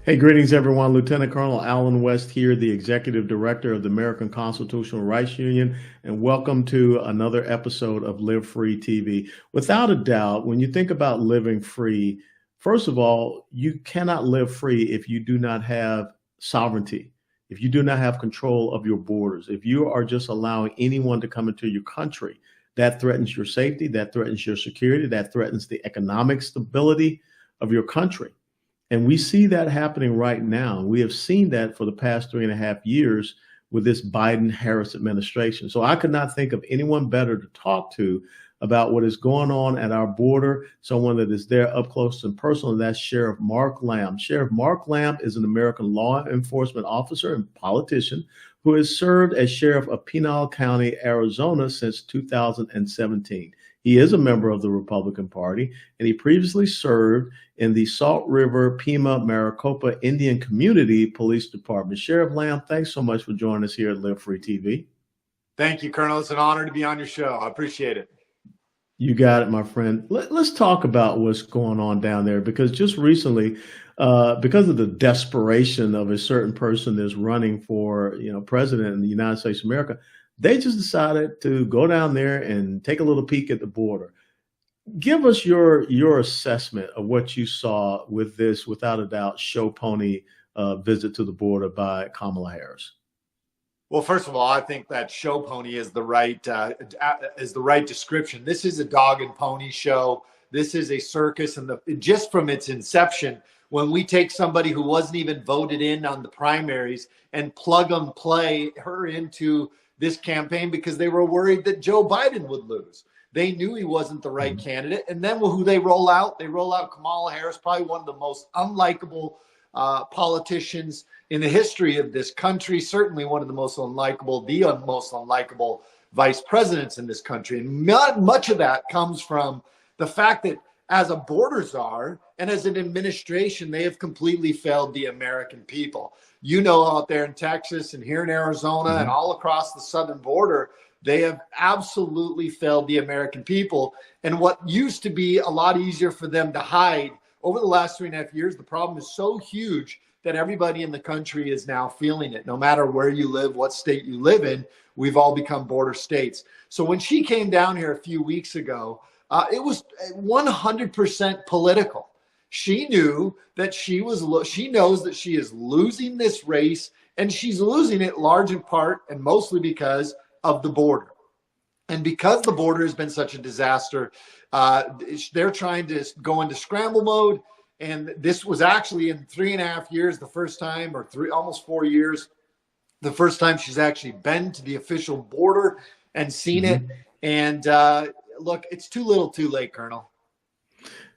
Hey, greetings, everyone. Lieutenant Colonel Alan West here, the Executive Director of the American Constitutional Rights Union, and welcome to another episode of Live Free TV. Without a doubt, when you think about living free, first of all, you cannot live free if you do not have sovereignty, if you do not have control of your borders, if you are just allowing anyone to come into your country. That threatens your safety, that threatens your security, that threatens the economic stability of your country. And we see that happening right now. We have seen that for the past 3.5 years with this Biden-Harris administration. So I could not think of anyone better to talk to about what is going on at our border, someone that is there up close and personal, and that's Sheriff Mark Lamb. Sheriff Mark Lamb is an American law enforcement officer and politician who has served as sheriff of Pinal County, Arizona since 2017. He is a member of the Republican Party, and he previously served in the Salt River, Pima, Maricopa Indian Community Police Department. Sheriff Lamb, thanks so much for joining us here at Live Free TV. Thank you, Colonel. It's an honor to be on your show. I appreciate it. You got it, my friend. Let's talk about what's going on down there, because just recently, because of the desperation of a certain person that's running for, president in the United States of America, they just decided to go down there and take a little peek at the border. Give us your assessment of what you saw with this, without a doubt, show pony visit to the border by Kamala Harris. Well, first of all, I think that show pony is the right description. This is a dog and pony show. This is a circus, and just from its inception, when we take somebody who wasn't even voted in on the primaries and plug and play her into this campaign because they were worried that Joe Biden would lose. They knew he wasn't the right candidate. And then who they roll out? They roll out Kamala Harris, probably one of the most unlikable politicians in the history of this country, certainly one of the most unlikable vice presidents in this country. And much of that comes from the fact that as a border czar and as an administration, they have completely failed the American people. Out there in Texas and here in Arizona and all across the southern border, they have absolutely failed the American people. And what used to be a lot easier for them to hide over the last 3.5 years, the problem is so huge that everybody in the country is now feeling it. No matter where you live, what state you live in, we've all become border states. So when she came down here a few weeks ago, it was 100% political. She knew that she knows that she is losing this race, and she's losing it large in part and mostly because of the border. And because the border has been such a disaster, they're trying to go into scramble mode. And this was actually in 3.5 years, the first time, or almost 4 years, the first time she's actually been to the official border and seen it. And look, it's too little too late, Colonel.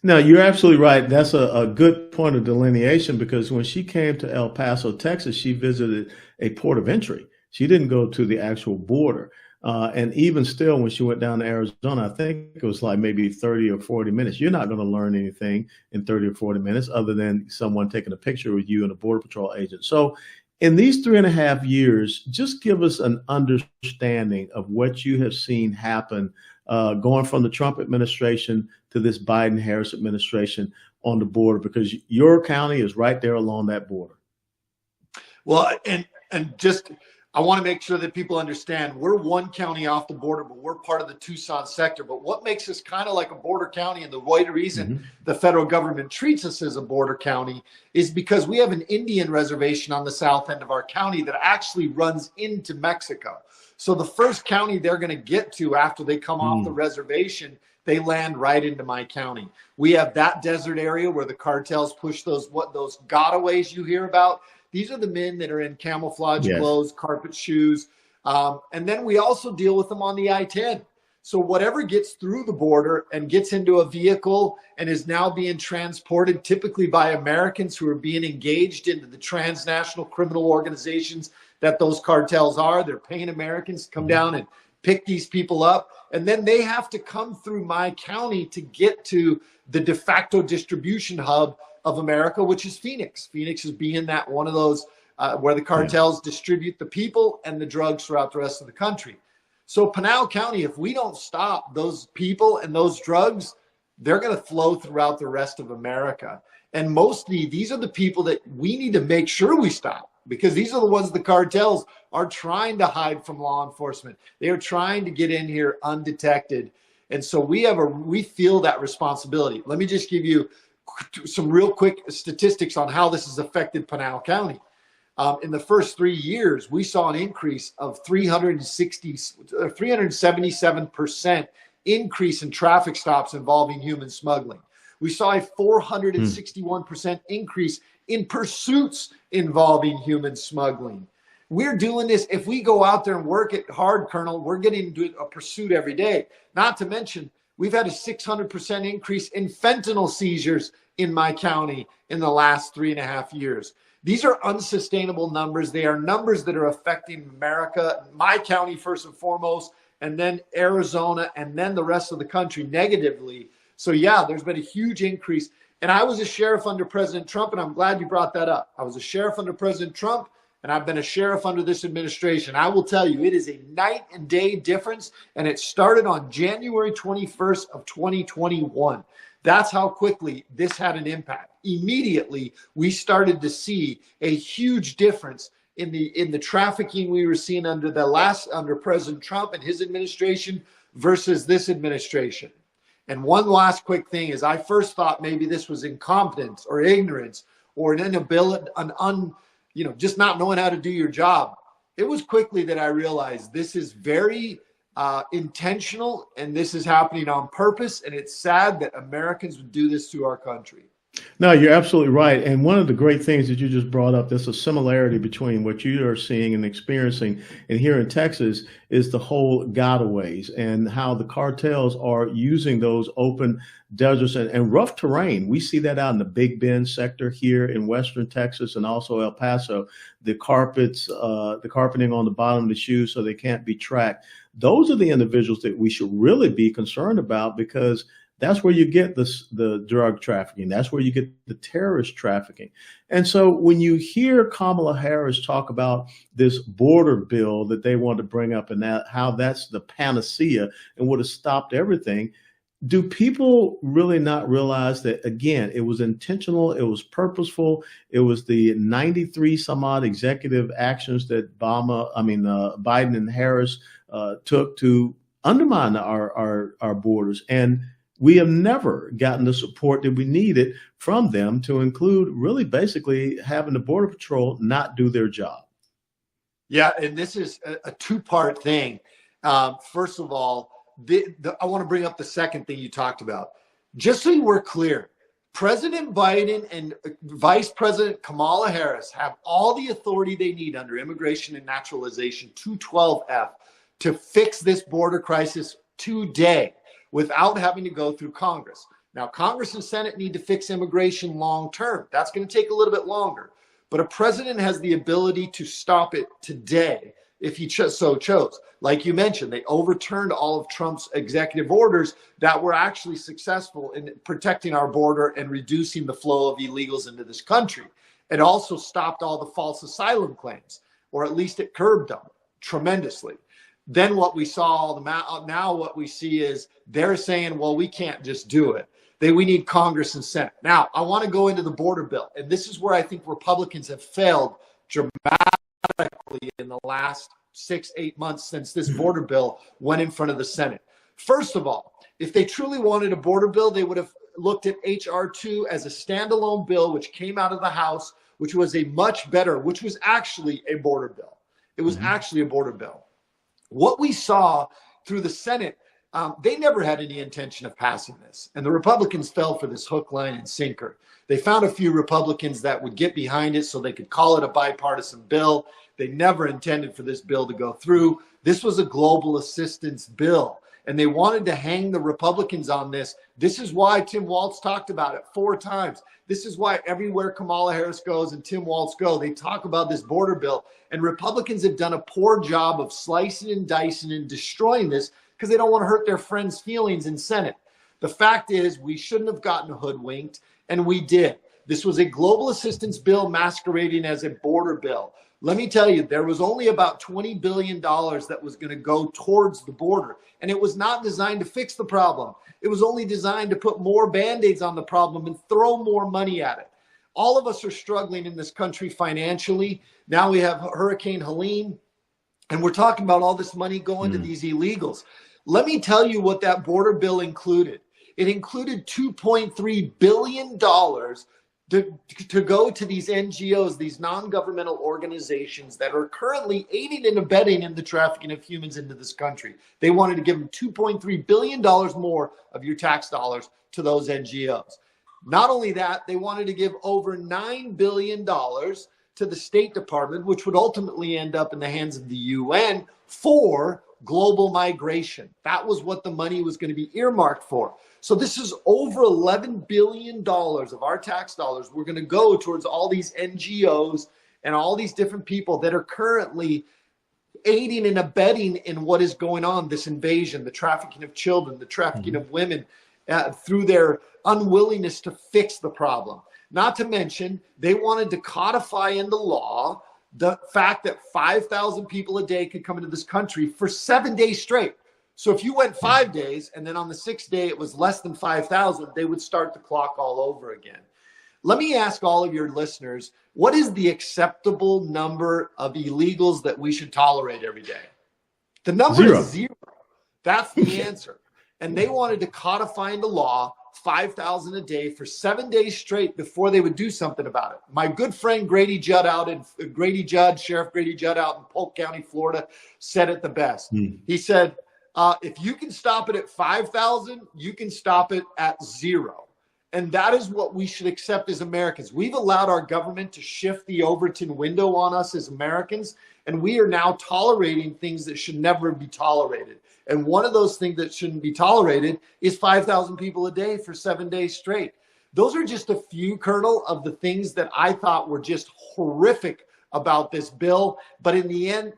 No, you're absolutely right. That's a good point of delineation, because when she came to El Paso, Texas, she visited a port of entry. She didn't go to the actual border. And even still, when she went down to Arizona, I think it was like maybe 30 or 40 minutes. You're not going to learn anything in 30 or 40 minutes other than someone taking a picture with you and a Border Patrol agent. So in these 3.5 years, just give us an understanding of what you have seen happen going from the Trump administration to this Biden-Harris administration on the border, because your county is right there along that border. Well, and just I want to make sure that people understand we're one county off the border, but we're part of the Tucson sector. But what makes us kind of like a border county, and the right reason the federal government treats us as a border county, is because we have an Indian reservation on the south end of our county that actually runs into Mexico. So the first county they're going to get to after they come off the reservation, they land right into my county. We have that desert area where the cartels push those gotaways you hear about. These are the men that are in camouflage clothes, carpet shoes. And then we also deal with them on the I-10. So whatever gets through the border and gets into a vehicle and is now being transported typically by Americans who are being engaged into the transnational criminal organizations that those cartels are, they're paying Americans to come down and pick these people up. And then they have to come through my county to get to the de facto distribution hub of America, which is Phoenix. Phoenix is being that one of those where the cartels distribute the people and the drugs throughout the rest of the country. So Pinal County, if we don't stop those people and those drugs, they're going to flow throughout the rest of America. And mostly these are the people that we need to make sure we stop, because these are the ones the cartels are trying to hide from law enforcement. They are trying to get in here undetected. And so we feel that responsibility. Let me just give you some real quick statistics on how this has affected Pinal County. In the first 3 years, we saw an increase of 377% increase in traffic stops involving human smuggling. We saw a 461% increase in pursuits involving human smuggling. We're doing this. If we go out there and work it hard, Colonel, we're getting into a pursuit every day. Not to mention, we've had a 600% increase in fentanyl seizures in my county in the last 3.5 years. These are unsustainable numbers. They are numbers that are affecting America, my county first and foremost, and then Arizona, and then the rest of the country negatively. So yeah, there's been a huge increase. And I was a sheriff under President Trump, and I'm glad you brought that up. I was a sheriff under President Trump, and I've been a sheriff under this administration. I will tell you, it is a night and day difference, and it started on January 21st of 2021. That's how quickly this had an impact. Immediately, we started to see a huge difference in the trafficking we were seeing under President Trump and his administration versus this administration. And one last quick thing is, I first thought maybe this was incompetence or ignorance or an inability, just not knowing how to do your job. It was quickly that I realized this is very intentional, and this is happening on purpose. And it's sad that Americans would do this to our country. No, you're absolutely right. And one of the great things that you just brought up, there's a similarity between what you are seeing and experiencing and here in Texas, is the whole gotaways and how the cartels are using those open deserts and rough terrain. We see that out in the Big Bend sector here in Western Texas and also El Paso, the carpeting on the bottom of the shoes so they can't be tracked. Those are the individuals that we should really be concerned about, because that's where you get the drug trafficking. That's where you get the terrorist trafficking. And so when you hear Kamala Harris talk about this border bill that they want to bring up and how that's the panacea and would have stopped everything, do people really not realize that, again, it was intentional, it was purposeful, it was the 93 some odd executive actions that Biden and Harris took to undermine our borders. And we have never gotten the support that we needed from them, to include really basically having the Border Patrol not do their job. Yeah, and this is a two-part thing. First of all, I want to bring up the second thing you talked about. Just so we're clear, President Biden and Vice President Kamala Harris have all the authority they need under Immigration and Naturalization 212F to fix this border crisis today, without having to go through Congress. Now, Congress and Senate need to fix immigration long term. That's going to take a little bit longer. But a president has the ability to stop it today if he so chose. Like you mentioned, they overturned all of Trump's executive orders that were actually successful in protecting our border and reducing the flow of illegals into this country. It also stopped all the false asylum claims, or at least it curbed them tremendously. Then what we saw, now what we see is they're saying, well, we can't just do it. We need Congress and Senate. Now, I want to go into the border bill. And this is where I think Republicans have failed dramatically in the last 6-8 months since this border bill went in front of the Senate. First of all, if they truly wanted a border bill, they would have looked at H.R. 2 as a standalone bill, which came out of the House, which was which was actually a border bill. It was actually a border bill. What we saw through the Senate, they never had any intention of passing this. And the Republicans fell for this hook, line, and sinker. They found a few Republicans that would get behind it so they could call it a bipartisan bill. They never intended for this bill to go through. This was a global assistance bill, and they wanted to hang the Republicans on this. This is why Tim Walz talked about it 4 times. This is why everywhere Kamala Harris goes and Tim Walz go, they talk about this border bill. And Republicans have done a poor job of slicing and dicing and destroying this because they don't want to hurt their friends' feelings in Senate. The fact is, we shouldn't have gotten hoodwinked, and we did. This was a global assistance bill masquerading as a border bill. Let me tell you, there was only about $20 billion that was going to go towards the border. And it was not designed to fix the problem. It was only designed to put more Band-Aids on the problem and throw more money at it. All of us are struggling in this country financially. Now we have Hurricane Helene, and we're talking about all this money going to these illegals. Let me tell you what that border bill included. It included $2.3 billion to go to these NGOs, these non-governmental organizations that are currently aiding and abetting in the trafficking of humans into this country. They wanted to give them $2.3 billion more of your tax dollars to those NGOs. Not only that, they wanted to give over $9 billion to the State Department, which would ultimately end up in the hands of the UN for global migration. That was what the money was going to be earmarked for. So this is over $11 billion of our tax dollars. We're going to go towards all these NGOs and all these different people that are currently aiding and abetting in what is going on, this invasion, the trafficking of children, the trafficking of women, through their unwillingness to fix the problem. Not to mention, they wanted to codify into law the fact that 5,000 people a day could come into this country for 7 days straight. So if you went 5 days and then on the sixth day it was less than 5,000, they would start the clock all over again. Let me ask all of your listeners, what is the acceptable number of illegals that we should tolerate every day? The number is 0. That's the answer. And they wanted to codify into law 5,000 a day for 7 days straight before they would do something about it. My good friend Sheriff Grady Judd out in Polk County, Florida, said it the best. He said, if you can stop it at 5,000, you can stop it at 0. And that is what we should accept as Americans. We've allowed our government to shift the Overton window on us as Americans, and we are now tolerating things that should never be tolerated. And one of those things that shouldn't be tolerated is 5,000 people a day for 7 days straight. Those are just a few, Colonel, of the things that I thought were just horrific about this bill. But in the end,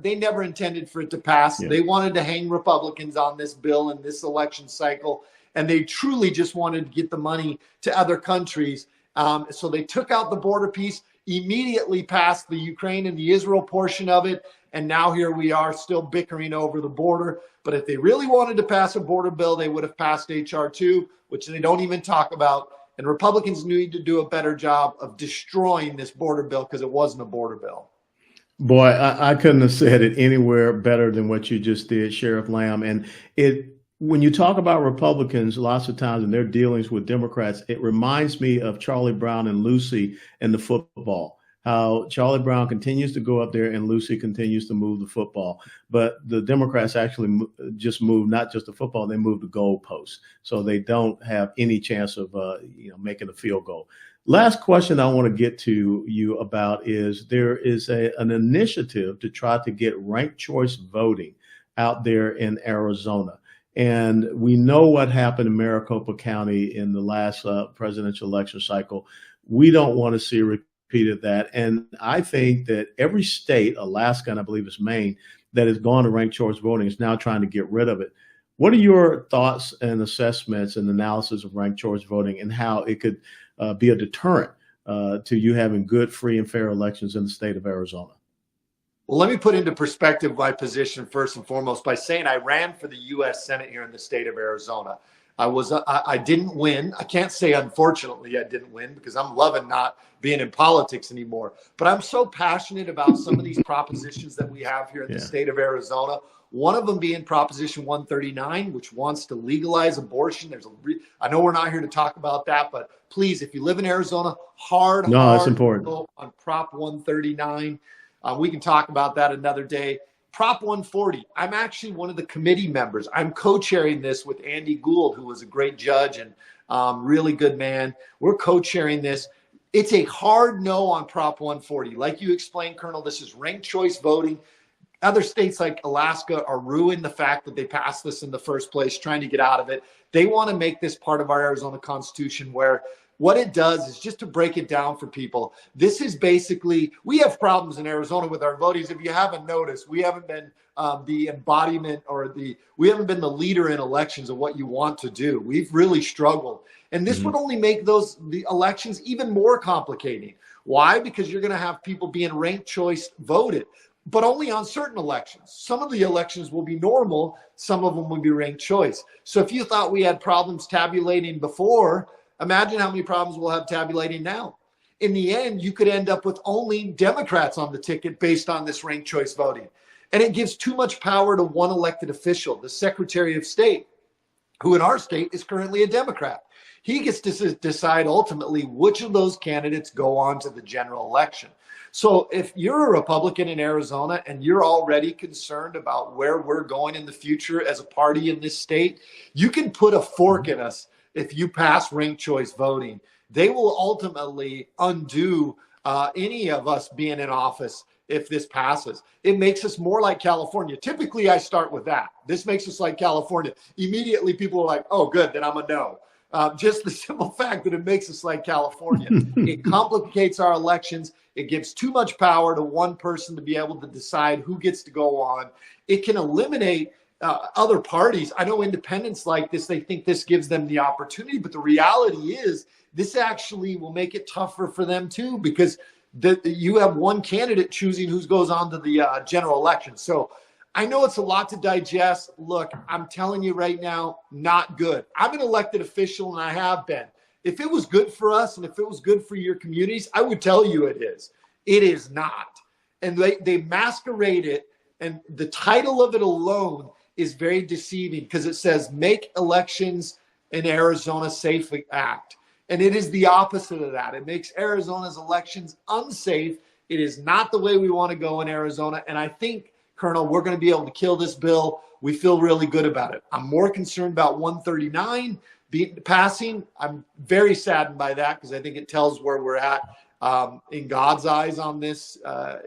they never intended for it to pass. They wanted to hang Republicans on this bill in this election cycle. And they truly just wanted to get the money to other countries. So they took out the border piece, immediately passed the Ukraine and the Israel portion of it. And now here we are still bickering over the border. But if they really wanted to pass a border bill, they would have passed H.R. 2, which they don't even talk about. And Republicans need to do a better job of destroying this border bill because it wasn't a border bill. Boy, I couldn't have said it anywhere better than what you just did, Sheriff Lamb. And when you talk about Republicans, lots of times in their dealings with Democrats, it reminds me of Charlie Brown and Lucy and the football. How Charlie Brown continues to go up there and Lucy continues to move the football. But the Democrats actually just move not just the football, they move the goalposts. So they don't have any chance of making a field goal. Last question I want to get to you about is there is an initiative to try to get ranked choice voting out there in Arizona. And we know what happened in Maricopa County in the last presidential election cycle. We don't want to see a repeat of that. And I think that every state, Alaska, and I believe it's Maine, that has gone to ranked choice voting is now trying to get rid of it. What are your thoughts and assessments and analysis of ranked choice voting and how it could be a deterrent to you having good, free, and fair elections in the state of Arizona? Well, let me put into perspective my position first and foremost by saying I ran for the U.S. Senate here in the state of Arizona. I didn't win. I can't say unfortunately I didn't win because I'm loving not being in politics anymore. But I'm so passionate about some of these propositions that we have here in the state of Arizona. One of them being Proposition 139, which wants to legalize abortion. I know we're not here to talk about that, but please, if you live in Arizona, it's important. Vote on Prop 139. We can talk about that another day. Prop 140. I'm actually one of the committee members. I'm co-chairing this with Andy Gould, who was a great judge and really good man. We're co-chairing this. It's a hard no on Prop 140. Like you explained, Colonel, this is ranked choice voting. Other states like Alaska are ruining the fact that they passed this in the first place, trying to get out of it. They want to make this part of our Arizona Constitution where what it does is, just to break it down for people, this is basically, we have problems in Arizona with our voting. If you haven't noticed, we haven't been the embodiment, or we haven't been the leader in elections of what you want to do. We've really struggled. And this would only make the elections even more complicating. Why? Because you're going to have people being ranked choice voted, but only on certain elections. Some of the elections will be normal. Some of them will be ranked choice. So if you thought we had problems tabulating before, imagine how many problems we'll have tabulating now. In the end, you could end up with only Democrats on the ticket based on this ranked choice voting. And it gives too much power to one elected official, the Secretary of State, who in our state is currently a Democrat. He gets to decide ultimately which of those candidates go on to the general election. So if you're a Republican in Arizona and you're already concerned about where we're going in the future as a party in this state, you can put a fork in us if you pass ranked choice voting. They will ultimately undo any of us being in office if this passes. It makes us more like California. Typically, I start with that. This makes us like California. Immediately, people are like, oh, good, then I'm a no. Just the simple fact that it makes us like California. It complicates our elections. It gives too much power to one person to be able to decide who gets to go on. It can eliminate other parties. I know independents like this. They think this gives them the opportunity, but the reality is this actually will make it tougher for them too, because you have one candidate choosing who goes on to the general election. So I know it's a lot to digest. Look, I'm telling you right now, not good. I'm an elected official, and I have been. If it was good for us and if it was good for your communities, I would tell you it is. It is not. And they masquerade it, and the title of it alone is very deceiving because it says make elections in Arizona safe act. And it is the opposite of that. It makes Arizona's elections unsafe. It is not the way we want to go in Arizona. And I think, Colonel, we're going to be able to kill this bill. We feel really good about it. I'm more concerned about 139 passing. I'm very saddened by that because I think it tells where we're at in God's eyes on this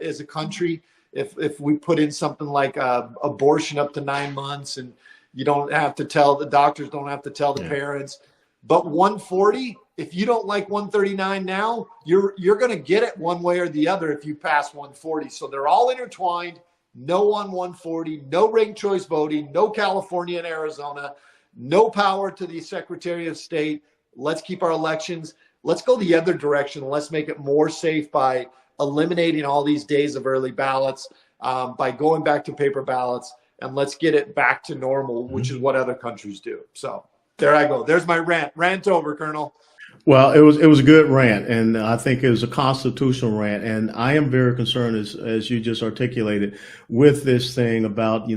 as a country. If we put in something like abortion up to 9 months, and you don't have to tell the doctors, don't have to tell the parents. But 140, if you don't like 139 now, you're going to get it one way or the other if you pass 140. So they're all intertwined. No on 140, no ranked choice voting, no California and Arizona, no power to the Secretary of State. Let's keep our elections. Let's go the other direction. Let's make it more safe by eliminating all these days of early ballots, by going back to paper ballots, and let's get it back to normal, which is what other countries do. So there I go. There's my rant. Rant over, Colonel. Well, it was a good rant, and I think it was a constitutional rant. And I am very concerned, as you just articulated, with this thing about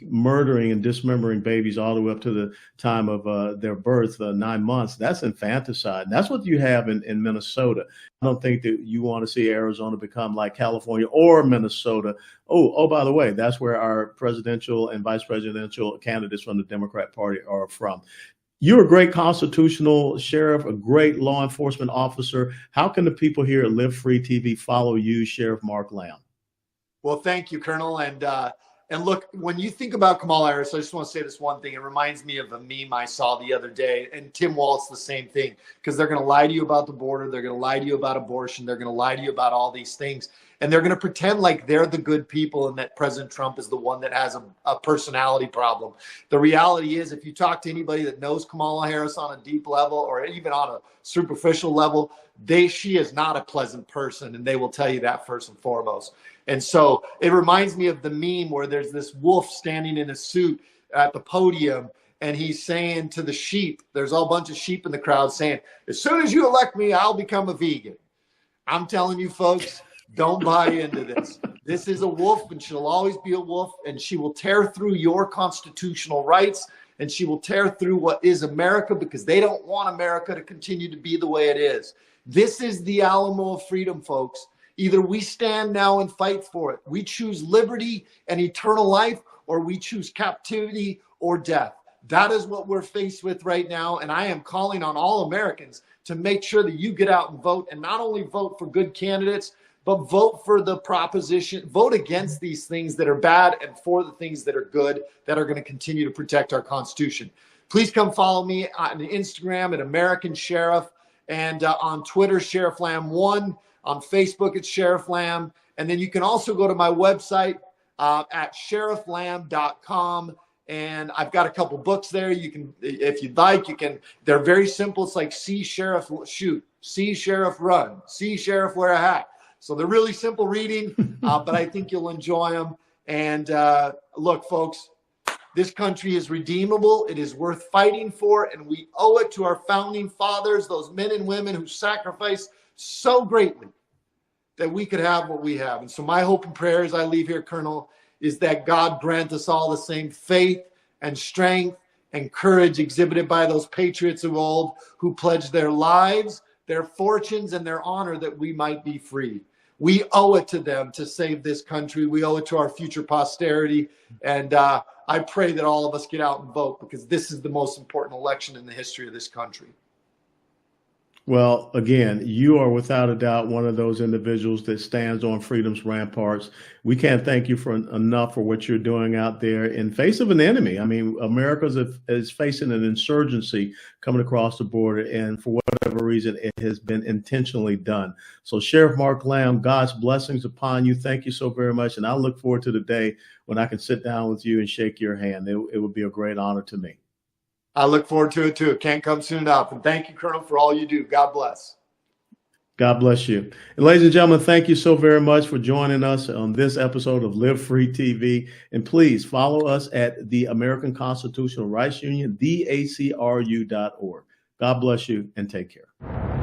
murdering and dismembering babies all the way up to the time of their birth, 9 months. That's infanticide. And that's what you have in Minnesota. I don't think that you want to see Arizona become like California or Minnesota. Oh, by the way, that's where our presidential and vice presidential candidates from the Democrat Party are from. You're a great constitutional sheriff, a great law enforcement officer. How can the people here at Live Free TV follow you, Sheriff Mark Lamb? Well, thank you, Colonel. And look, when you think about Kamala Harris, I just want to say this one thing. It reminds me of a meme I saw the other day, and Tim Waltz, the same thing, because they're going to lie to you about the border. They're going to lie to you about abortion. They're going to lie to you about all these things. And they're going to pretend like they're the good people and that President Trump is the one that has a personality problem. The reality is, if you talk to anybody that knows Kamala Harris on a deep level or even on a superficial level, she is not a pleasant person, and they will tell you that first and foremost. And so it reminds me of the meme where there's this wolf standing in a suit at the podium, and he's saying to the sheep, there's a bunch of sheep in the crowd saying, as soon as you elect me, I'll become a vegan. I'm telling you, folks, don't buy into this. This is a wolf, and she'll always be a wolf, and she will tear through your constitutional rights, and she will tear through what is America, because they don't want America to continue to be the way it is. This is the Alamo of freedom, folks. Either we stand now and fight for it. We choose liberty and eternal life, or we choose captivity or death. That is what we're faced with right now. And I am calling on all Americans to make sure that you get out and vote, and not only vote for good candidates, but vote for the proposition, vote against these things that are bad and for the things that are good, that are going to continue to protect our Constitution. Please come follow me on Instagram at American Sheriff. And on Twitter, Sheriff Lamb 1. On Facebook, it's Sheriff Lamb. And then you can also go to my website at sherifflamb.com. And I've got a couple books there. You can, if you'd like, you can. They're very simple. It's like see Sheriff shoot, see Sheriff run, see Sheriff wear a hat. So they're really simple reading, but I think you'll enjoy them. And look, folks, this country is redeemable. It is worth fighting for, and we owe it to our founding fathers, those men and women who sacrificed so greatly that we could have what we have. And so my hope and prayer as I leave here, Colonel, is that God grant us all the same faith and strength and courage exhibited by those patriots of old who pledged their lives, their fortunes, and their honor that we might be free. We owe it to them to save this country. We owe it to our future posterity. And I pray that all of us get out and vote, because this is the most important election in the history of this country. Well, again, you are without a doubt one of those individuals that stands on freedom's ramparts. We can't thank you enough for what you're doing out there in face of an enemy. I mean, America is facing an insurgency coming across the border, and for whatever reason, it has been intentionally done. So, Sheriff Mark Lamb, God's blessings upon you. Thank you so very much, and I look forward to the day when I can sit down with you and shake your hand. It would be a great honor to me. I look forward to it too. It can't come soon enough. And thank you, Colonel, for all you do. God bless. God bless you. And ladies and gentlemen, thank you so very much for joining us on this episode of Live Free TV. And please follow us at the American Constitutional Rights Union, theacru.org. God bless you and take care.